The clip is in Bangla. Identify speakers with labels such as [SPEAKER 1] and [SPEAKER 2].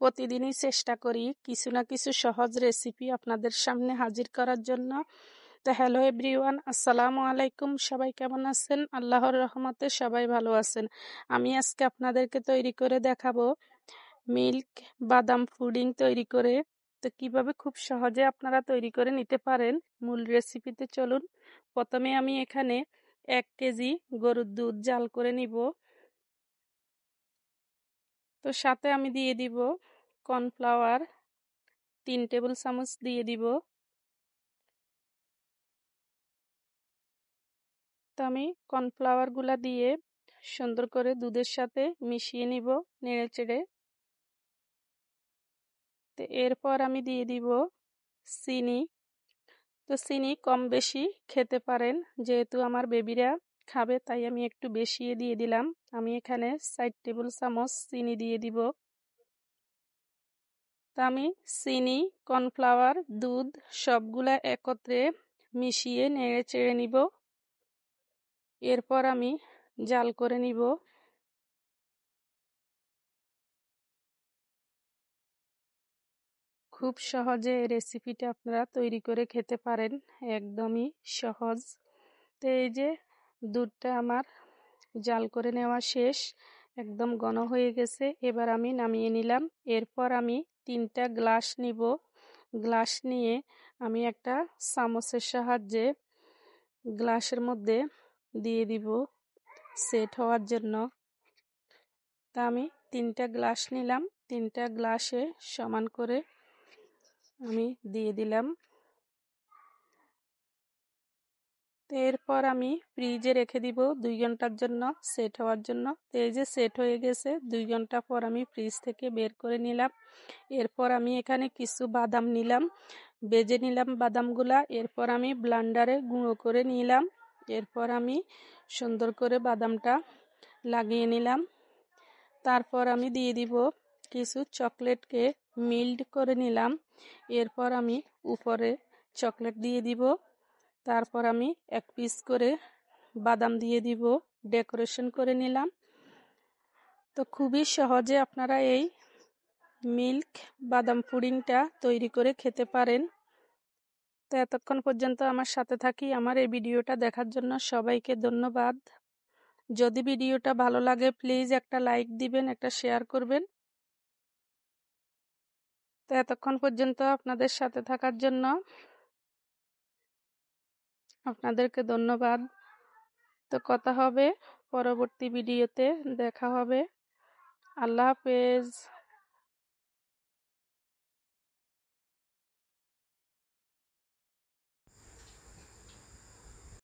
[SPEAKER 1] প্রতিদিনই চেষ্টা করি কিছু না কিছু সহজ রেসিপি আপনাদের সামনে হাজির করার জন্য। তো হ্যালো এভরিওয়ান, আসসালামু আলাইকুম। সবাই কেমন আছেন? আল্লাহর রহমতে সবাই ভালো আছেন। আমি আজকে আপনাদেরকে তৈরি করে দেখাবো মিল্ক বাদাম পুডিং তৈরি করে। তো কিভাবে খুব সহজে আপনারা তৈরি করে নিতে পারেন, মূল রেসিপিতে চলুন। প্রথমে আমি এখানে 1 কেজি গরুর দুধ জাল করে নিব। তো সাথে আমি দিয়ে দিব কর্নফ্লাওয়ার 3 টেবিল চামচ দিয়ে দিব। তো আমি কর্নফ্লাওয়ারগুলা দিয়ে সুন্দর করে দুধের সাথে মিশিয়ে নিব নেড়ে চেড়ে। তো এরপর আমি দিয়ে দিব চিনি। তো চিনি কম বেশি খেতে পারেন, যেহেতু আমার বেবিরা খাবে তাই আমি একটু বেশি দিয়ে দিলাম। আমি এখানে 4 টেবিল চামচ চিনি দিয়ে দিব। তো আমি চিনি, কর্নফ্লাওয়ার, দুধ সবগুলা একত্রে মিশিয়ে নেড়ে চেড়ে নিব। এরপর আমি জাল করে নিব। খুব সহজে এই রেসিপিটা আপনারা তৈরি করে খেতে পারেন, একদমই সহজ। তো এই যে দুধটা আমার জাল করে নেওয়া শেষ, একদম ঘন হয়ে গেছে। এবার আমি নামিয়ে নিলাম। এরপর আমি 3টা গ্লাস নিব। গ্লাস নিয়ে আমি একটা চামচের সাহায্যে গ্লাসের মধ্যে দিয়ে দিব সেট হওয়ার জন্য। তা আমি 3টা গ্লাস নিলাম, 3টা গ্লাসে সমান করে আমি দিয়ে দিলাম। তো এরপর আমি ফ্রিজে রেখে দিব 2 ঘন্টার জন্য সেট হওয়ার জন্য। তো এই যে সেট হয়ে গেছে, 2 ঘন্টা পর আমি ফ্রিজ থেকে বের করে নিলাম। এরপর আমি এখানে কিছু বাদাম নিলাম, ভেজে নিলাম বাদামগুলা। এরপর আমি ব্লেন্ডারে গুঁড়ো করে নিলাম। এরপর আমি সুন্দর করে বাদামটা লাগিয়ে নিলাম। তারপর আমি দিয়ে দিব কিছু চকলেটকে মেল্ট করে নিলাম। এরপর আমি উপরে চকলেট দিয়ে দিব। তারপর আমি 1 পিস করে বাদাম দিয়ে দিব, ডেকোরেশন করে নিলাম। তো খুবই সহজে আপনারা এই মিল্ক বাদাম পুডিংটা তৈরি করে খেতে পারেন। তো এতক্ষণ পর্যন্ত আমার সাথে থাকি আমার এই ভিডিওটা দেখার জন্য সবাইকে ধন্যবাদ। যদি ভিডিওটা ভালো লাগে প্লিজ একটা লাইক দিবেন, একটা শেয়ার করবেন। তো এতক্ষণ পর্যন্ত আপনাদের সাথে থাকার জন্য আপনাদেরকে ধন্যবাদ। তো কথা হবে পরবর্তী ভিডিওতে, দেখা হবে। আল্লাহ হাফেজ।